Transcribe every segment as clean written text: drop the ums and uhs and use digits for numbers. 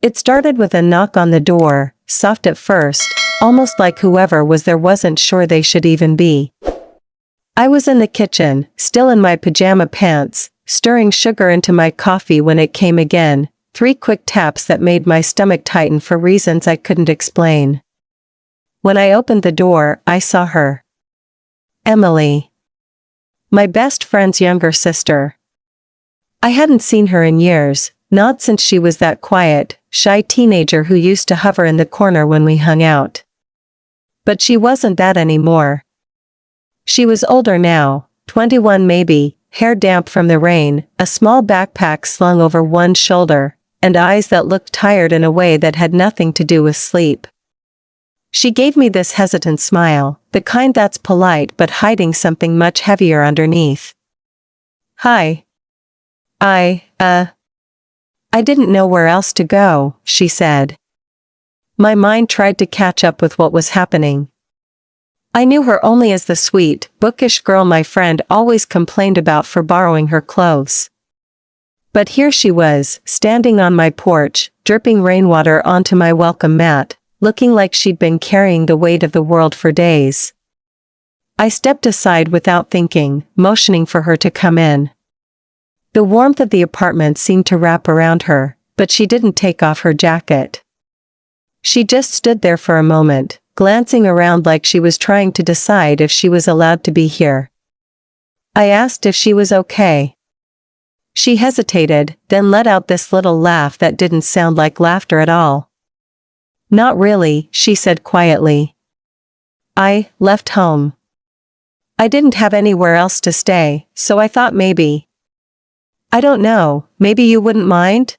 It started with a knock on the door, soft at first, almost like whoever was there wasn't sure they should even be. I was in the kitchen, still in my pajama pants, stirring sugar into my coffee when it came again, 3 quick taps that made my stomach tighten for reasons I couldn't explain. When I opened the door, I saw her. Emily. My best friend's younger sister. I hadn't seen her in years, not since she was that quiet, shy teenager who used to hover in the corner when we hung out. But she wasn't that anymore. She was older now, 21 maybe, hair damp from the rain, a small backpack slung over one shoulder, and eyes that looked tired in a way that had nothing to do with sleep. She gave me this hesitant smile, the kind that's polite but hiding something much heavier underneath. Hi. I didn't know where else to go, she said. My mind tried to catch up with what was happening. I knew her only as the sweet, bookish girl my friend always complained about for borrowing her clothes. But here she was, standing on my porch, dripping rainwater onto my welcome mat, looking like she'd been carrying the weight of the world for days. I stepped aside without thinking, motioning for her to come in. The warmth of the apartment seemed to wrap around her, but she didn't take off her jacket. She just stood there for a moment, glancing around like she was trying to decide if she was allowed to be here. I asked if she was okay. She hesitated, then let out this little laugh that didn't sound like laughter at all. Not really, she said quietly. I left home. I didn't have anywhere else to stay, so I thought maybe. I don't know, maybe you wouldn't mind?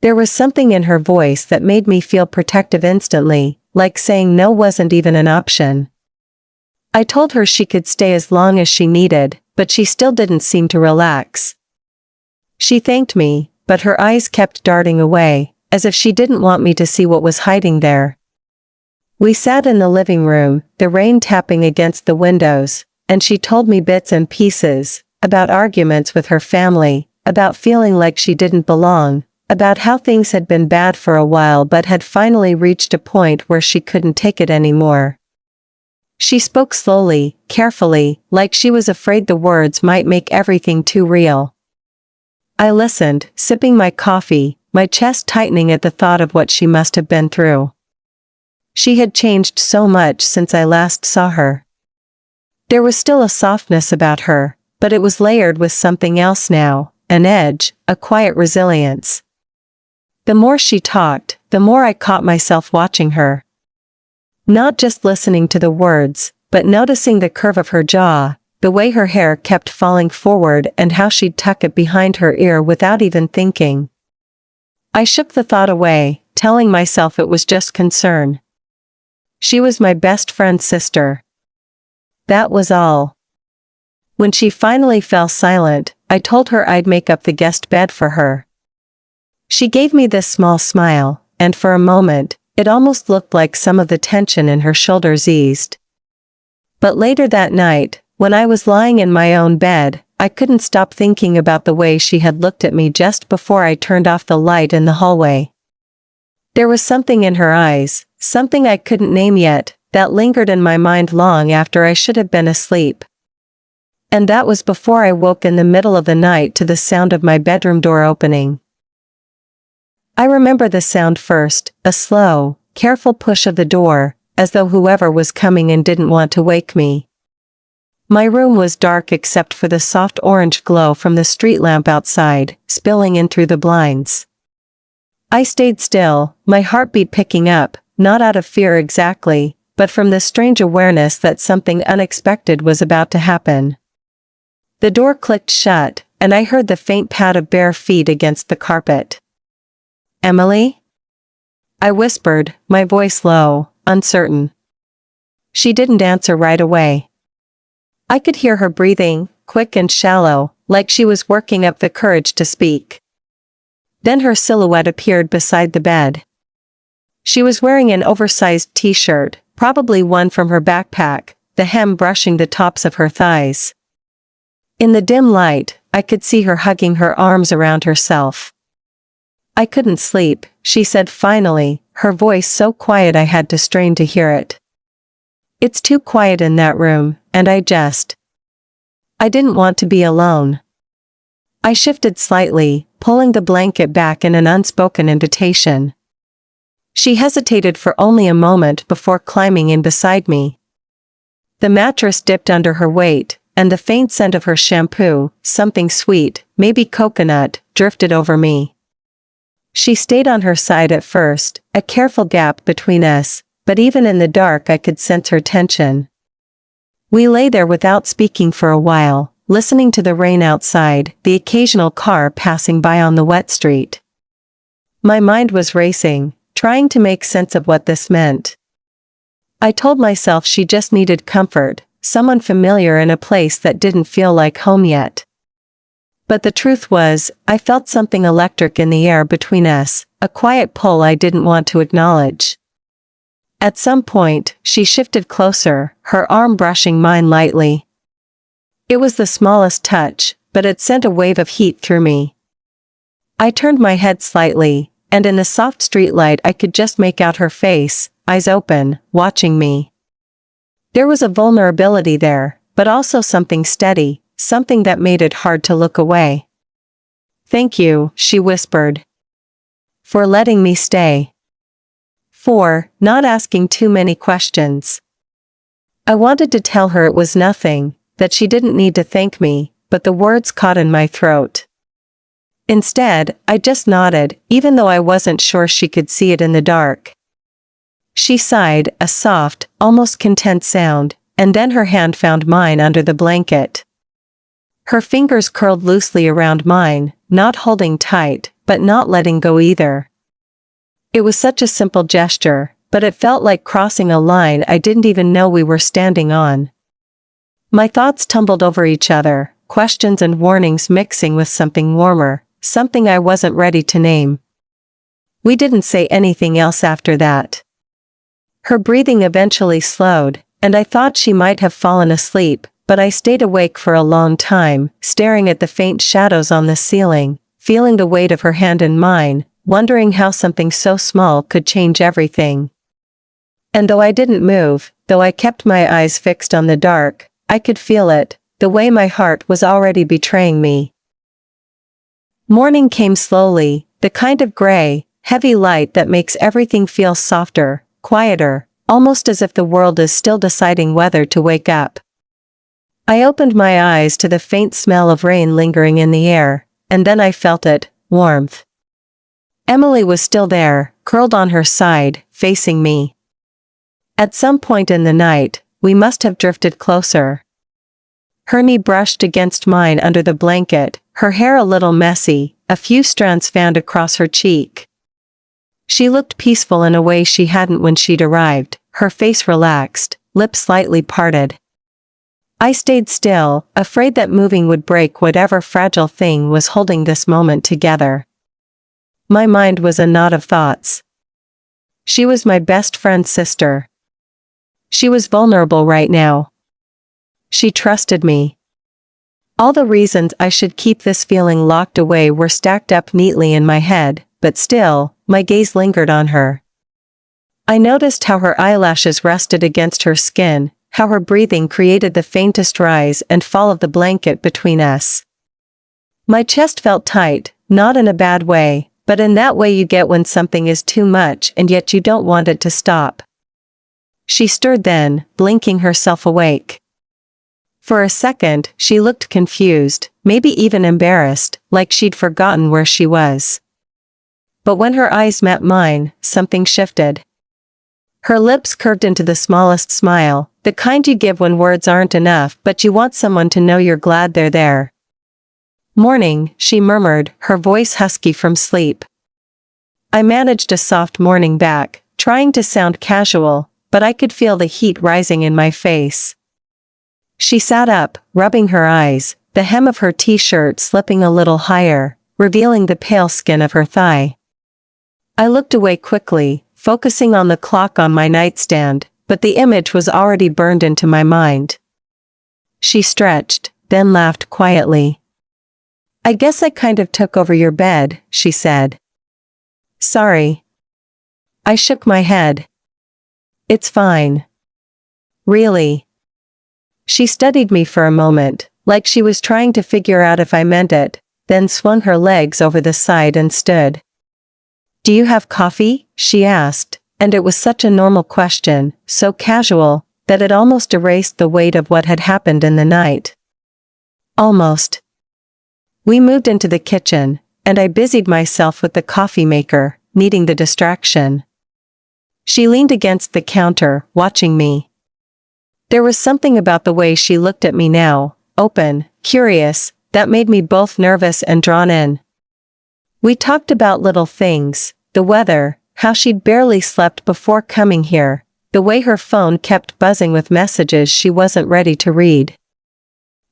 There was something in her voice that made me feel protective instantly, like saying no wasn't even an option. I told her she could stay as long as she needed, but she still didn't seem to relax. She thanked me, but her eyes kept darting away, as if she didn't want me to see what was hiding there. We sat in the living room, the rain tapping against the windows, and she told me bits and pieces, about arguments with her family, about feeling like she didn't belong, about how things had been bad for a while but had finally reached a point where she couldn't take it anymore. She spoke slowly, carefully, like she was afraid the words might make everything too real. I listened, sipping my coffee, my chest tightening at the thought of what she must have been through. She had changed so much since I last saw her. There was still a softness about her, but it was layered with something else now, an edge, a quiet resilience. The more she talked, the more I caught myself watching her. Not just listening to the words, but noticing the curve of her jaw, the way her hair kept falling forward and how she'd tuck it behind her ear without even thinking. I shook the thought away, telling myself it was just concern. She was my best friend's sister. That was all. When she finally fell silent, I told her I'd make up the guest bed for her. She gave me this small smile, and for a moment, it almost looked like some of the tension in her shoulders eased. But later that night, when I was lying in my own bed, I couldn't stop thinking about the way she had looked at me just before I turned off the light in the hallway. There was something in her eyes, something I couldn't name yet, that lingered in my mind long after I should have been asleep. And that was before I woke in the middle of the night to the sound of my bedroom door opening. I remember the sound first, a slow, careful push of the door, as though whoever was coming in didn't want to wake me. My room was dark except for the soft orange glow from the street lamp outside, spilling in through the blinds. I stayed still, my heartbeat picking up, not out of fear exactly, but from the strange awareness that something unexpected was about to happen. The door clicked shut, and I heard the faint pad of bare feet against the carpet. "Emily?" I whispered, my voice low, uncertain. She didn't answer right away. I could hear her breathing, quick and shallow, like she was working up the courage to speak. Then her silhouette appeared beside the bed. She was wearing an oversized t-shirt, probably one from her backpack, the hem brushing the tops of her thighs. In the dim light, I could see her hugging her arms around herself. I couldn't sleep, she said finally, her voice so quiet I had to strain to hear it. It's too quiet in that room, and I didn't want to be alone. I shifted slightly, pulling the blanket back in an unspoken invitation. She hesitated for only a moment before climbing in beside me. The mattress dipped under her weight, and the faint scent of her shampoo, something sweet, maybe coconut, drifted over me. She stayed on her side at first, a careful gap between us, but even in the dark I could sense her tension. We lay there without speaking for a while, listening to the rain outside, the occasional car passing by on the wet street. My mind was racing, trying to make sense of what this meant. I told myself she just needed comfort, someone familiar in a place that didn't feel like home yet. But the truth was, I felt something electric in the air between us, a quiet pull I didn't want to acknowledge. At some point, she shifted closer, her arm brushing mine lightly. It was the smallest touch, but it sent a wave of heat through me. I turned my head slightly, and in the soft streetlight I could just make out her face, eyes open, watching me. There was a vulnerability there, but also something steady, something that made it hard to look away. "Thank you," she whispered. "For letting me stay. For not asking too many questions." I wanted to tell her it was nothing, that she didn't need to thank me, but the words caught in my throat. Instead, I just nodded, even though I wasn't sure she could see it in the dark. She sighed, a soft, almost content sound, and then her hand found mine under the blanket. Her fingers curled loosely around mine, not holding tight, but not letting go either. It was such a simple gesture, but it felt like crossing a line I didn't even know we were standing on. My thoughts tumbled over each other, questions and warnings mixing with something warmer, something I wasn't ready to name. We didn't say anything else after that. Her breathing eventually slowed, and I thought she might have fallen asleep, but I stayed awake for a long time, staring at the faint shadows on the ceiling, feeling the weight of her hand in mine, wondering how something so small could change everything. And though I didn't move, though I kept my eyes fixed on the dark, I could feel it, the way my heart was already betraying me. Morning came slowly, the kind of gray, heavy light that makes everything feel softer, quieter, almost as if the world is still deciding whether to wake up. I opened my eyes to the faint smell of rain lingering in the air, and then I felt it, warmth. Emily was still there, curled on her side, facing me. At some point in the night, we must have drifted closer. Her knee brushed against mine under the blanket, her hair a little messy, a few strands fanned across her cheek. She looked peaceful in a way she hadn't when she'd arrived, her face relaxed, lips slightly parted. I stayed still, afraid that moving would break whatever fragile thing was holding this moment together. My mind was a knot of thoughts. She was my best friend's sister. She was vulnerable right now. She trusted me. All the reasons I should keep this feeling locked away were stacked up neatly in my head, but still, my gaze lingered on her. I noticed how her eyelashes rested against her skin, how her breathing created the faintest rise and fall of the blanket between us. My chest felt tight, not in a bad way, but in that way you get when something is too much and yet you don't want it to stop. She stirred then, blinking herself awake. For a second, she looked confused, maybe even embarrassed, like she'd forgotten where she was. But when her eyes met mine, something shifted. Her lips curved into the smallest smile, the kind you give when words aren't enough but you want someone to know you're glad they're there. "Morning," she murmured, her voice husky from sleep. I managed a soft morning back, trying to sound casual, but I could feel the heat rising in my face. She sat up, rubbing her eyes, the hem of her t-shirt slipping a little higher, revealing the pale skin of her thigh. I looked away quickly, focusing on the clock on my nightstand, but the image was already burned into my mind. She stretched, then laughed quietly. "I guess I kind of took over your bed," she said. Sorry. I shook my head. It's fine. Really? She studied me for a moment, like she was trying to figure out if I meant it, then swung her legs over the side and stood. Do you have coffee? She asked, and it was such a normal question, so casual, that it almost erased the weight of what had happened in the night. Almost. We moved into the kitchen, and I busied myself with the coffee maker, needing the distraction. She leaned against the counter, watching me. There was something about the way she looked at me now, open, curious, that made me both nervous and drawn in. We talked about little things, the weather, how she'd barely slept before coming here, the way her phone kept buzzing with messages she wasn't ready to read.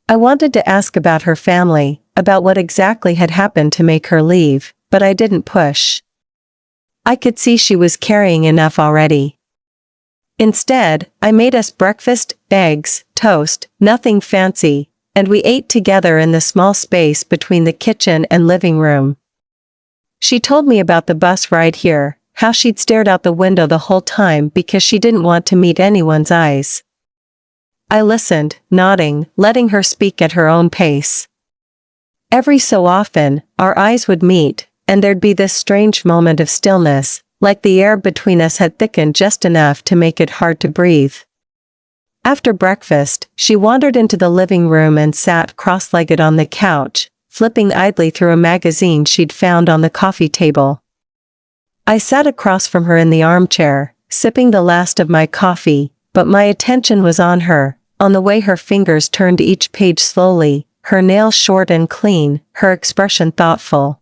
I wanted to ask about her family, about what exactly had happened to make her leave, but I didn't push. I could see she was carrying enough already. Instead, I made us breakfast, eggs, toast, nothing fancy, and we ate together in the small space between the kitchen and living room. She told me about the bus ride here, how she'd stared out the window the whole time because she didn't want to meet anyone's eyes. I listened, nodding, letting her speak at her own pace. Every so often, our eyes would meet, and there'd be this strange moment of stillness, like the air between us had thickened just enough to make it hard to breathe. After breakfast, she wandered into the living room and sat cross-legged on the couch, flipping idly through a magazine she'd found on the coffee table. I sat across from her in the armchair, sipping the last of my coffee, but my attention was on her, on the way her fingers turned each page slowly, her nails short and clean, her expression thoughtful.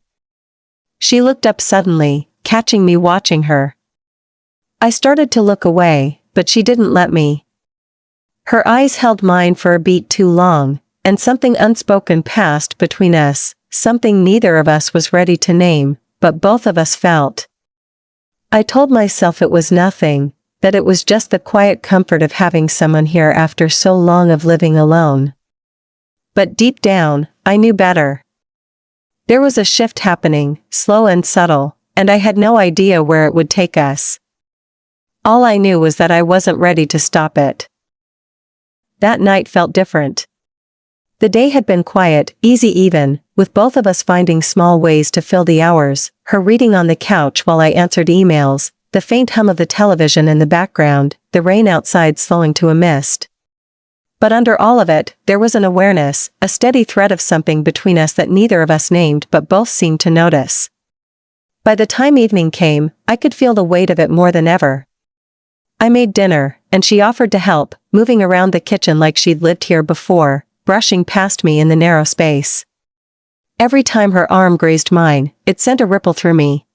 She looked up suddenly, catching me watching her. I started to look away, but she didn't let me. Her eyes held mine for a beat too long, and something unspoken passed between us, something neither of us was ready to name, but both of us felt. I told myself it was nothing, that it was just the quiet comfort of having someone here after so long of living alone. But deep down, I knew better. There was a shift happening, slow and subtle, and I had no idea where it would take us. All I knew was that I wasn't ready to stop it. That night felt different. The day had been quiet, easy even, with both of us finding small ways to fill the hours, her reading on the couch while I answered emails, the faint hum of the television in the background, the rain outside slowing to a mist. But under all of it, there was an awareness, a steady thread of something between us that neither of us named but both seemed to notice. By the time evening came, I could feel the weight of it more than ever. I made dinner, and she offered to help, moving around the kitchen like she'd lived here before, brushing past me in the narrow space. Every time her arm grazed mine, it sent a ripple through me.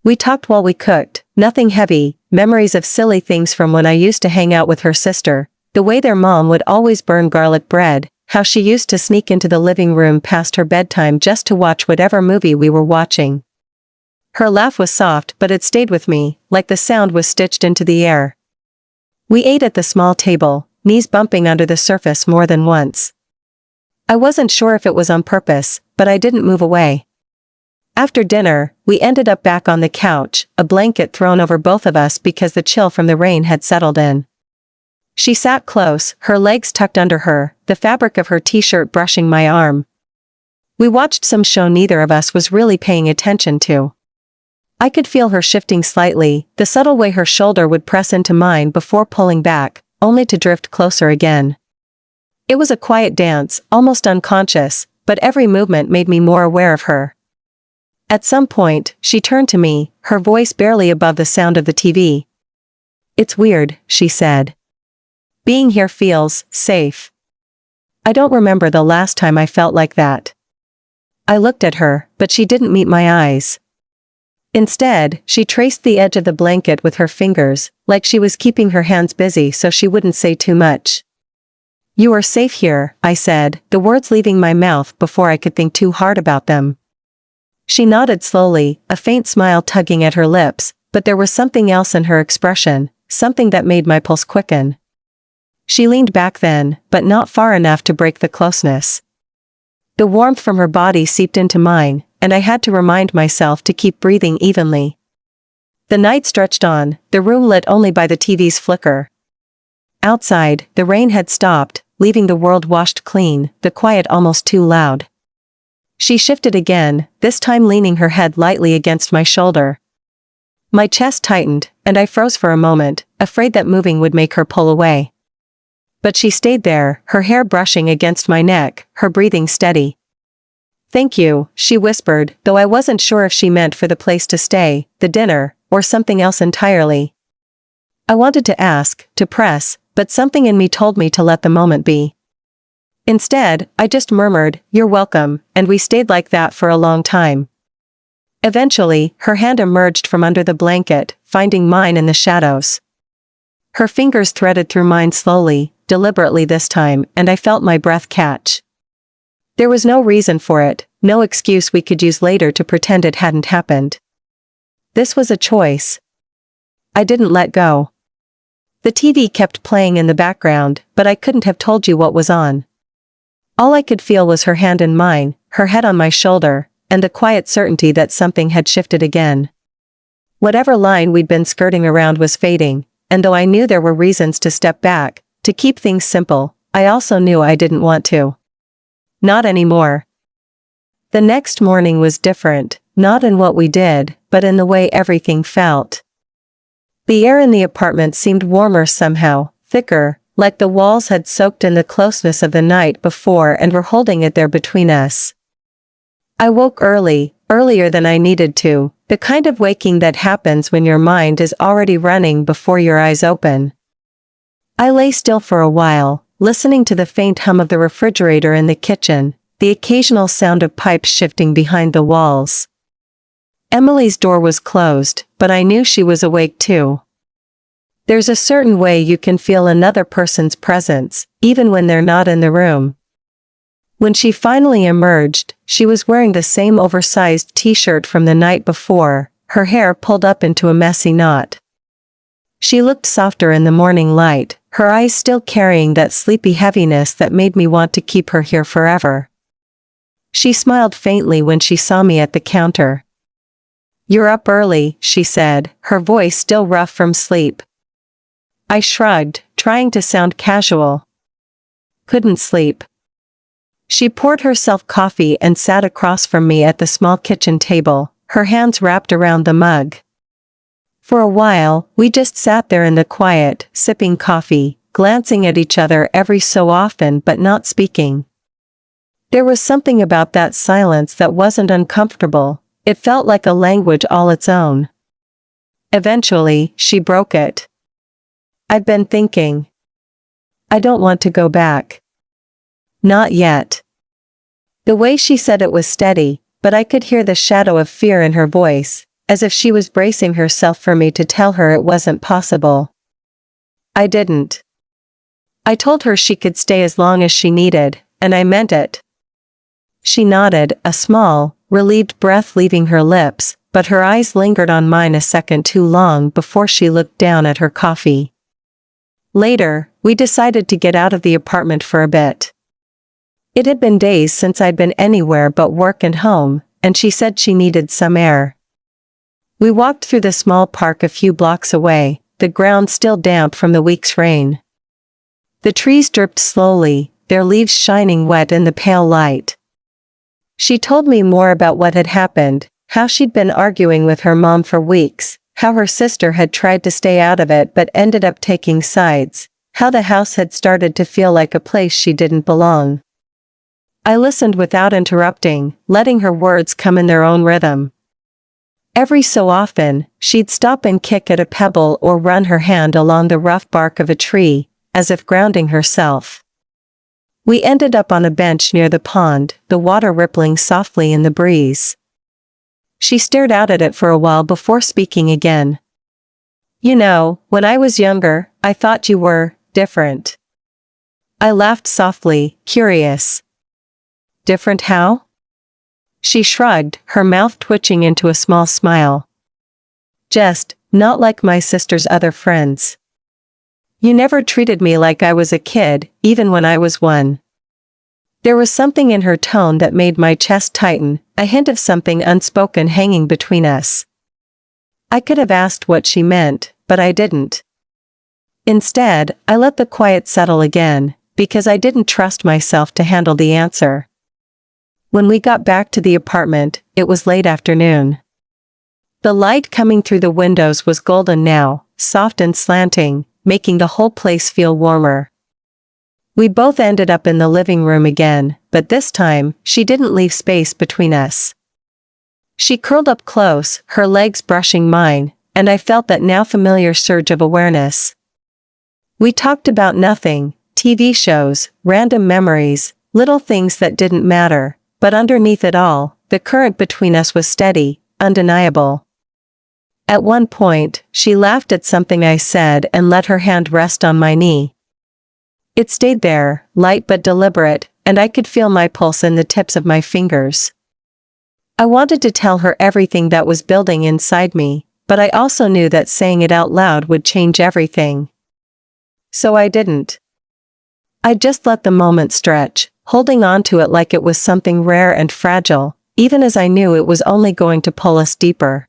We talked while we cooked, nothing heavy, memories of silly things from when I used to hang out with her sister, the way their mom would always burn garlic bread, how she used to sneak into the living room past her bedtime just to watch whatever movie we were watching. Her laugh was soft, but it stayed with me, like the sound was stitched into the air. We ate at the small table, knees bumping under the surface more than once. I wasn't sure if it was on purpose, but I didn't move away. After dinner, we ended up back on the couch, a blanket thrown over both of us because the chill from the rain had settled in. She sat close, her legs tucked under her, the fabric of her t-shirt brushing my arm. We watched some show neither of us was really paying attention to. I could feel her shifting slightly, the subtle way her shoulder would press into mine before pulling back, only to drift closer again. It was a quiet dance, almost unconscious, but every movement made me more aware of her. At some point, she turned to me, her voice barely above the sound of the TV. "It's weird," she said. "Being here feels safe. I don't remember the last time I felt like that." I looked at her, but she didn't meet my eyes. Instead, she traced the edge of the blanket with her fingers, like she was keeping her hands busy so she wouldn't say too much. "You are safe here," I said, the words leaving my mouth before I could think too hard about them. She nodded slowly, a faint smile tugging at her lips, but there was something else in her expression, something that made my pulse quicken. She leaned back then, but not far enough to break the closeness. The warmth from her body seeped into mine, and I had to remind myself to keep breathing evenly. The night stretched on, the room lit only by the TV's flicker. Outside, the rain had stopped, leaving the world washed clean, the quiet almost too loud. She shifted again, this time leaning her head lightly against my shoulder. My chest tightened, and I froze for a moment, afraid that moving would make her pull away. But she stayed there, her hair brushing against my neck, her breathing steady. "Thank you," she whispered, though I wasn't sure if she meant for the place to stay, the dinner, or something else entirely. I wanted to ask, to press, but something in me told me to let the moment be. Instead, I just murmured, "You're welcome," and we stayed like that for a long time. Eventually, her hand emerged from under the blanket, finding mine in the shadows. Her fingers threaded through mine slowly, deliberately this time, and I felt my breath catch. There was no reason for it, no excuse we could use later to pretend it hadn't happened. This was a choice. I didn't let go. The TV kept playing in the background, but I couldn't have told you what was on. All I could feel was her hand in mine, her head on my shoulder, and the quiet certainty that something had shifted again. Whatever line we'd been skirting around was fading, and though I knew there were reasons to step back, to keep things simple, I also knew I didn't want to. Not anymore. The next morning was different, not in what we did, but in the way everything felt. The air in the apartment seemed warmer somehow, thicker, like the walls had soaked in the closeness of the night before and were holding it there between us. I woke early, earlier than I needed to, the kind of waking that happens when your mind is already running before your eyes open. I lay still for a while, listening to the faint hum of the refrigerator in the kitchen, the occasional sound of pipes shifting behind the walls. Emily's door was closed, but I knew she was awake too. There's a certain way you can feel another person's presence, even when they're not in the room. When she finally emerged, she was wearing the same oversized t-shirt from the night before, her hair pulled up into a messy knot. She looked softer in the morning light, her eyes still carrying that sleepy heaviness that made me want to keep her here forever. She smiled faintly when she saw me at the counter. "You're up early," she said, her voice still rough from sleep. I shrugged, trying to sound casual. "Couldn't sleep." She poured herself coffee and sat across from me at the small kitchen table, her hands wrapped around the mug. For a while, we just sat there in the quiet, sipping coffee, glancing at each other every so often but not speaking. There was something about that silence that wasn't uncomfortable, it felt like a language all its own. Eventually, she broke it. "I've been thinking. I don't want to go back." "Not yet." The way she said it was steady, but I could hear the shadow of fear in her voice, as if she was bracing herself for me to tell her it wasn't possible. I didn't. I told her she could stay as long as she needed, and I meant it. She nodded, a small, relieved breath leaving her lips, but her eyes lingered on mine a second too long before she looked down at her coffee. Later, we decided to get out of the apartment for a bit. It had been days since I'd been anywhere but work and home, and she said she needed some air. We walked through the small park a few blocks away, the ground still damp from the week's rain. The trees dripped slowly, their leaves shining wet in the pale light. She told me more about what had happened, how she'd been arguing with her mom for weeks, how her sister had tried to stay out of it but ended up taking sides, how the house had started to feel like a place she didn't belong. I listened without interrupting, letting her words come in their own rhythm. Every so often, she'd stop and kick at a pebble or run her hand along the rough bark of a tree, as if grounding herself. We ended up on a bench near the pond, the water rippling softly in the breeze. She stared out at it for a while before speaking again. "You know, when I was younger, I thought you were different." I laughed softly, curious. "Different how?" She shrugged, her mouth twitching into a small smile. "Just, not like my sister's other friends. You never treated me like I was a kid, even when I was one." There was something in her tone that made my chest tighten, a hint of something unspoken hanging between us. I could have asked what she meant, but I didn't. Instead, I let the quiet settle again, because I didn't trust myself to handle the answer. When we got back to the apartment, it was late afternoon. The light coming through the windows was golden now, soft and slanting, making the whole place feel warmer. We both ended up in the living room again, but this time, she didn't leave space between us. She curled up close, her legs brushing mine, and I felt that now familiar surge of awareness. We talked about nothing, TV shows, random memories, little things that didn't matter, but underneath it all, the current between us was steady, undeniable. At one point, she laughed at something I said and let her hand rest on my knee. It stayed there, light but deliberate, and I could feel my pulse in the tips of my fingers. I wanted to tell her everything that was building inside me, but I also knew that saying it out loud would change everything. So I didn't. I just let the moment stretch, holding on to it like it was something rare and fragile, even as I knew it was only going to pull us deeper.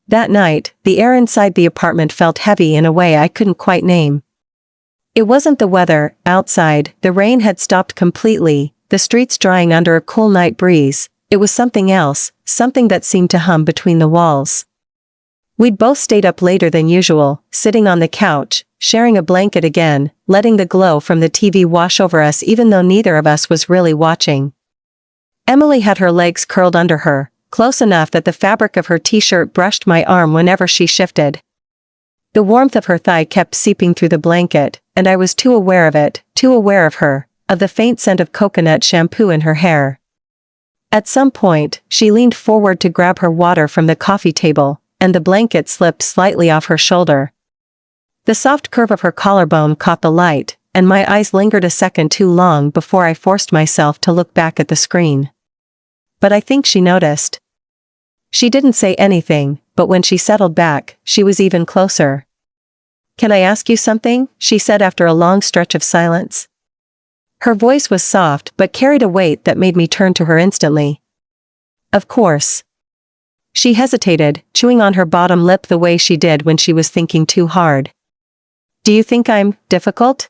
That night, the air inside the apartment felt heavy in a way I couldn't quite name. It wasn't the weather, outside, the rain had stopped completely, the streets drying under a cool night breeze. It was something else, something that seemed to hum between the walls. We'd both stayed up later than usual, sitting on the couch, sharing a blanket again, letting the glow from the TV wash over us even though neither of us was really watching. Emily had her legs curled under her, close enough that the fabric of her t-shirt brushed my arm whenever she shifted. The warmth of her thigh kept seeping through the blanket, and I was too aware of it, too aware of her, of the faint scent of coconut shampoo in her hair. At some point, she leaned forward to grab her water from the coffee table, and the blanket slipped slightly off her shoulder. The soft curve of her collarbone caught the light, and my eyes lingered a second too long before I forced myself to look back at the screen. But I think she noticed. She didn't say anything, but when she settled back, she was even closer. "Can I ask you something?" she said after a long stretch of silence. Her voice was soft but carried a weight that made me turn to her instantly. "Of course." She hesitated, chewing on her bottom lip the way she did when she was thinking too hard. "Do you think I'm difficult?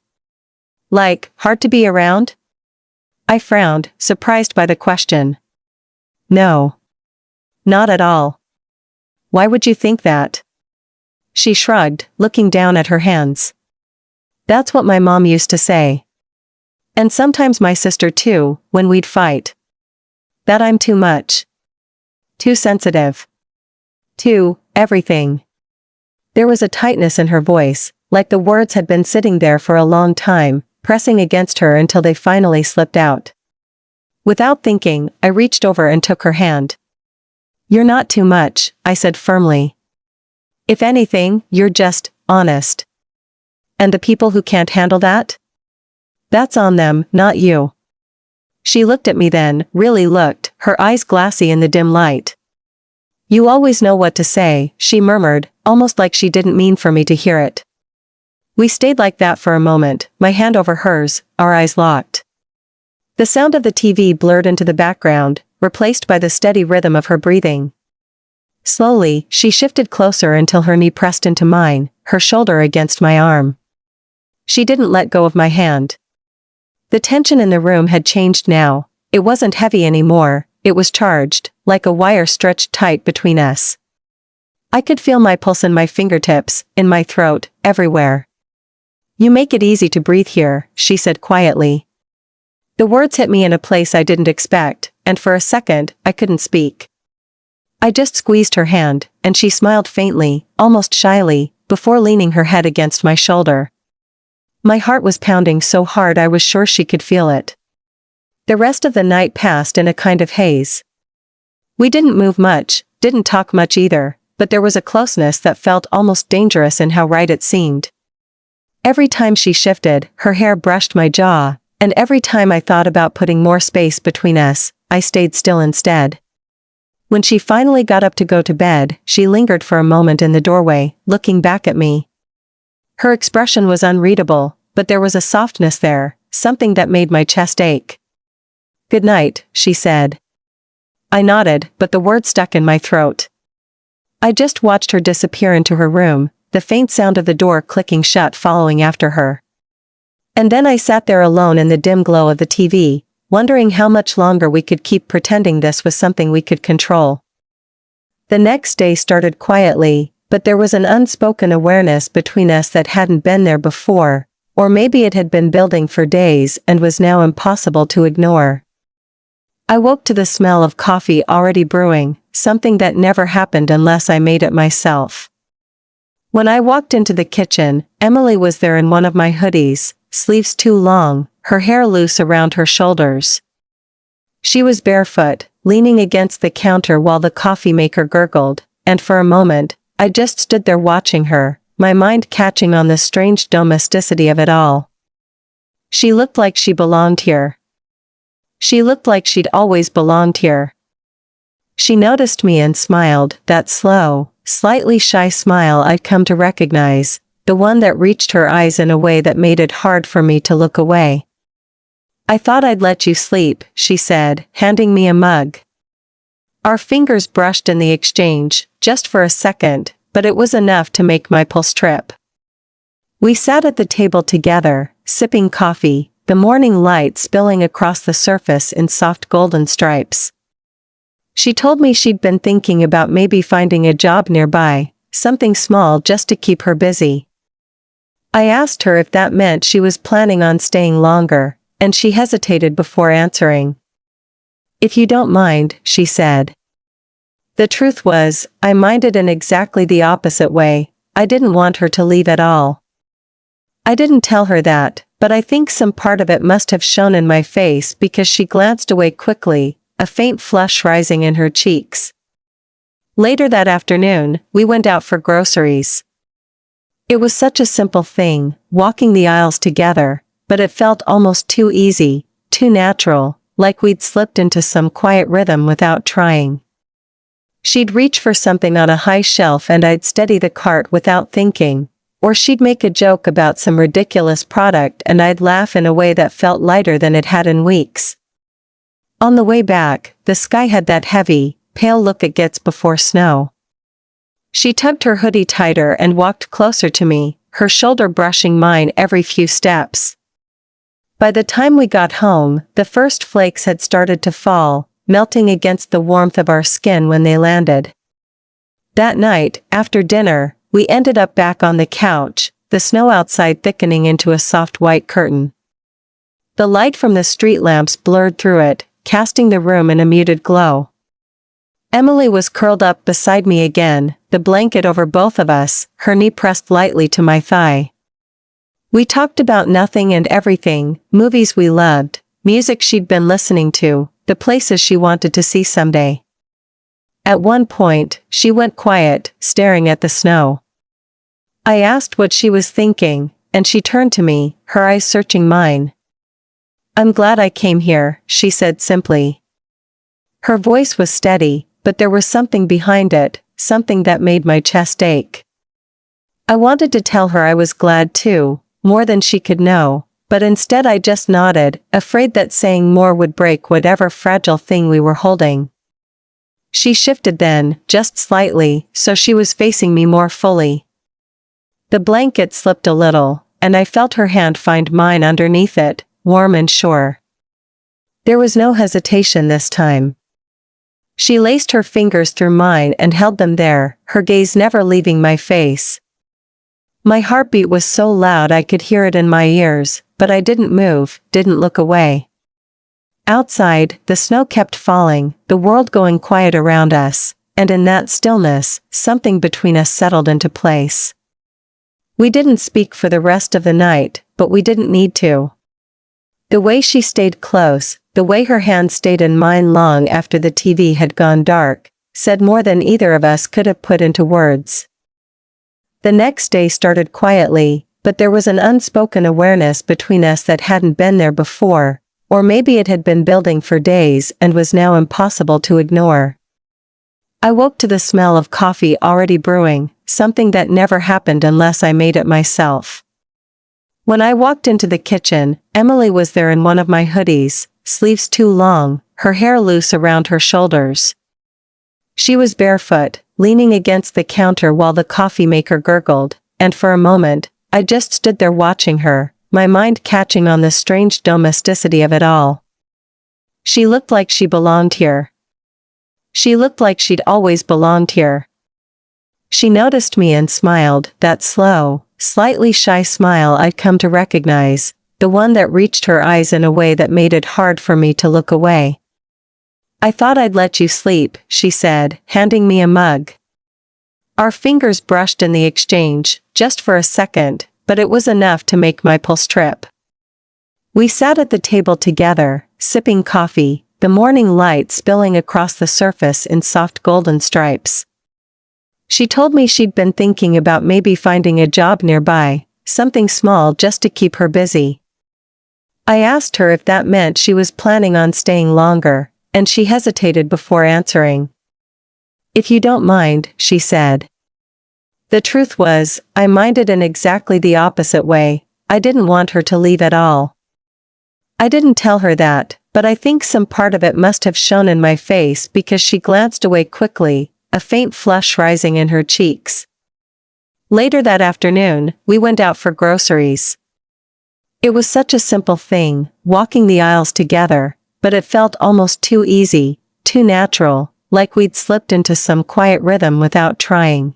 Like, hard to be around?" I frowned, surprised by the question. "No. Not at all." "Why would you think that?" She shrugged, looking down at her hands. "That's what my mom used to say. And sometimes my sister too, when we'd fight. That I'm too much. Too sensitive. Too, everything." There was a tightness in her voice, like the words had been sitting there for a long time, pressing against her until they finally slipped out. Without thinking, I reached over and took her hand. "You're not too much," I said firmly. "If anything, you're just honest. And the people who can't handle that? That's on them, not you." She looked at me then, really looked, her eyes glassy in the dim light. "You always know what to say," she murmured, almost like she didn't mean for me to hear it. We stayed like that for a moment, my hand over hers, our eyes locked. The sound of the TV blurred into the background, replaced by the steady rhythm of her breathing. Slowly, she shifted closer until her knee pressed into mine, her shoulder against my arm. She didn't let go of my hand. The tension in the room had changed now. It wasn't heavy anymore, it was charged, like a wire stretched tight between us. I could feel my pulse in my fingertips, in my throat, everywhere. "You make it easy to breathe here," she said quietly. The words hit me in a place I didn't expect, and for a second, I couldn't speak. I just squeezed her hand, and she smiled faintly, almost shyly, before leaning her head against my shoulder. My heart was pounding so hard I was sure she could feel it. The rest of the night passed in a kind of haze. We didn't move much, didn't talk much either, but there was a closeness that felt almost dangerous in how right it seemed. Every time she shifted, her hair brushed my jaw, and every time I thought about putting more space between us, I stayed still instead. When she finally got up to go to bed, she lingered for a moment in the doorway, looking back at me. Her expression was unreadable, but there was a softness there, something that made my chest ache. "Good night," she said. I nodded, but the word stuck in my throat. I just watched her disappear into her room, the faint sound of the door clicking shut following after her. And then I sat there alone in the dim glow of the TV, wondering how much longer we could keep pretending this was something we could control. The next day started quietly, but there was an unspoken awareness between us that hadn't been there before, or maybe it had been building for days and was now impossible to ignore. I woke to the smell of coffee already brewing, something that never happened unless I made it myself. When I walked into the kitchen, Emily was there in one of my hoodies, sleeves too long, her hair loose around her shoulders. She was barefoot, leaning against the counter while the coffee maker gurgled, and for a moment, I just stood there watching her, my mind catching on the strange domesticity of it all. She looked like she belonged here. She looked like she'd always belonged here. She noticed me and smiled, that slow, slightly shy smile I'd come to recognize, the one that reached her eyes in a way that made it hard for me to look away. "I thought I'd let you sleep," she said, handing me a mug. Our fingers brushed in the exchange, just for a second, but it was enough to make my pulse trip. We sat at the table together, sipping coffee, the morning light spilling across the surface in soft golden stripes. She told me she'd been thinking about maybe finding a job nearby, something small just to keep her busy. I asked her if that meant she was planning on staying longer, and she hesitated before answering. "If you don't mind," she said. The truth was, I minded in exactly the opposite way. I didn't want her to leave at all. I didn't tell her that, but I think some part of it must have shown in my face because she glanced away quickly, a faint flush rising in her cheeks. Later that afternoon, we went out for groceries. It was such a simple thing, walking the aisles together, but it felt almost too easy, too natural, like we'd slipped into some quiet rhythm without trying. She'd reach for something on a high shelf and I'd steady the cart without thinking, or she'd make a joke about some ridiculous product and I'd laugh in a way that felt lighter than it had in weeks. On the way back, the sky had that heavy, pale look it gets before snow. She tugged her hoodie tighter and walked closer to me, her shoulder brushing mine every few steps. By the time we got home, the first flakes had started to fall, melting against the warmth of our skin when they landed. That night, after dinner, we ended up back on the couch, the snow outside thickening into a soft white curtain. The light from the street lamps blurred through it, casting the room in a muted glow. Emily was curled up beside me again, the blanket over both of us, her knee pressed lightly to my thigh. We talked about nothing and everything, movies we loved, music she'd been listening to, the places she wanted to see someday. At one point, she went quiet, staring at the snow. I asked what she was thinking, and she turned to me, her eyes searching mine. "I'm glad I came here," she said simply. Her voice was steady, but there was something behind it, something that made my chest ache. I wanted to tell her I was glad too, more than she could know, but instead I just nodded, afraid that saying more would break whatever fragile thing we were holding. She shifted then, just slightly, so she was facing me more fully. The blanket slipped a little, and I felt her hand find mine underneath it, warm and sure. There was no hesitation this time. She laced her fingers through mine and held them there, her gaze never leaving my face. My heartbeat was so loud I could hear it in my ears, but I didn't move, didn't look away. Outside, the snow kept falling, the world going quiet around us, and in that stillness, something between us settled into place. We didn't speak for the rest of the night, but we didn't need to. The way she stayed close, the way her hand stayed in mine long after the TV had gone dark, said more than either of us could have put into words. The next day started quietly, but there was an unspoken awareness between us that hadn't been there before, or maybe it had been building for days and was now impossible to ignore. I woke to the smell of coffee already brewing, something that never happened unless I made it myself. When I walked into the kitchen, Emily was there in one of my hoodies, sleeves too long, her hair loose around her shoulders. She was barefoot, leaning against the counter while the coffee maker gurgled, and for a moment, I just stood there watching her, my mind catching on the strange domesticity of it all. She looked like she belonged here. She looked like she'd always belonged here. She noticed me and smiled, that slow, slightly shy smile I'd come to recognize, the one that reached her eyes in a way that made it hard for me to look away. "I thought I'd let you sleep," she said, handing me a mug. Our fingers brushed in the exchange, just for a second, but it was enough to make my pulse trip. We sat at the table together, sipping coffee, the morning light spilling across the surface in soft golden stripes. She told me she'd been thinking about maybe finding a job nearby, something small just to keep her busy. I asked her if that meant she was planning on staying longer, and she hesitated before answering. "If you don't mind," she said. The truth was, I minded in exactly the opposite way. I didn't want her to leave at all. I didn't tell her that, but I think some part of it must have shown in my face because she glanced away quickly, a faint flush rising in her cheeks. Later that afternoon, we went out for groceries. It was such a simple thing, walking the aisles together, but it felt almost too easy, too natural, like we'd slipped into some quiet rhythm without trying.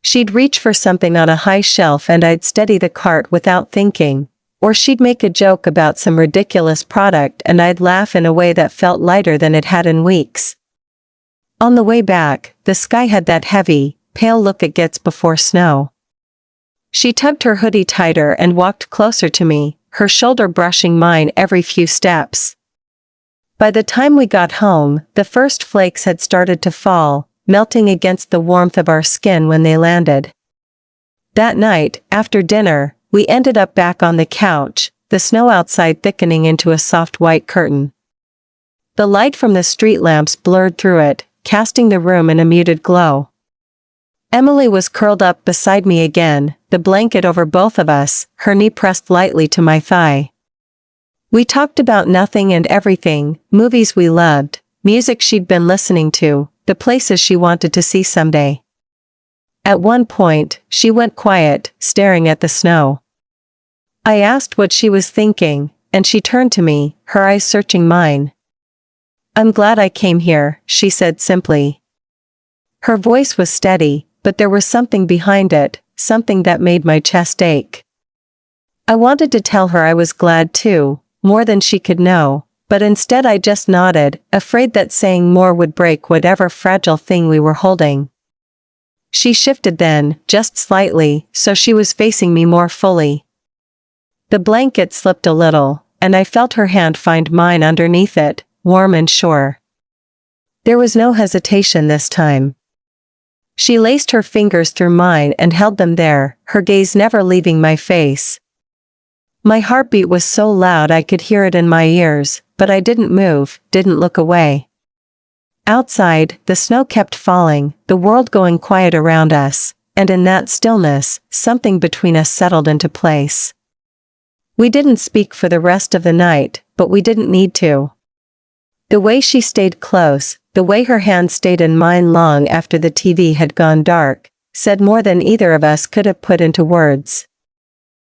She'd reach for something on a high shelf and I'd steady the cart without thinking, or she'd make a joke about some ridiculous product and I'd laugh in a way that felt lighter than it had in weeks. On the way back, the sky had that heavy, pale look it gets before snow. She tugged her hoodie tighter and walked closer to me, her shoulder brushing mine every few steps. By the time we got home, the first flakes had started to fall, melting against the warmth of our skin when they landed. That night, after dinner, we ended up back on the couch, the snow outside thickening into a soft white curtain. The light from the street lamps blurred through it, casting the room in a muted glow. Emily was curled up beside me again, the blanket over both of us, her knee pressed lightly to my thigh. We talked about nothing and everything, movies we loved, music she'd been listening to, the places she wanted to see someday. At one point, she went quiet, staring at the snow. I asked what she was thinking, and she turned to me, her eyes searching mine. "I'm glad I came here," she said simply. Her voice was steady, but there was something behind it, something that made my chest ache. I wanted to tell her I was glad too, more than she could know, but instead I just nodded, afraid that saying more would break whatever fragile thing we were holding. She shifted then, just slightly, so she was facing me more fully. The blanket slipped a little, and I felt her hand find mine underneath it, warm and sure. There was no hesitation this time. She laced her fingers through mine and held them there, her gaze never leaving my face. My heartbeat was so loud I could hear it in my ears, but I didn't move, didn't look away. Outside, the snow kept falling, the world going quiet around us, and in that stillness, something between us settled into place. We didn't speak for the rest of the night, but we didn't need to. The way she stayed close, the way her hand stayed in mine long after the TV had gone dark, said more than either of us could have put into words.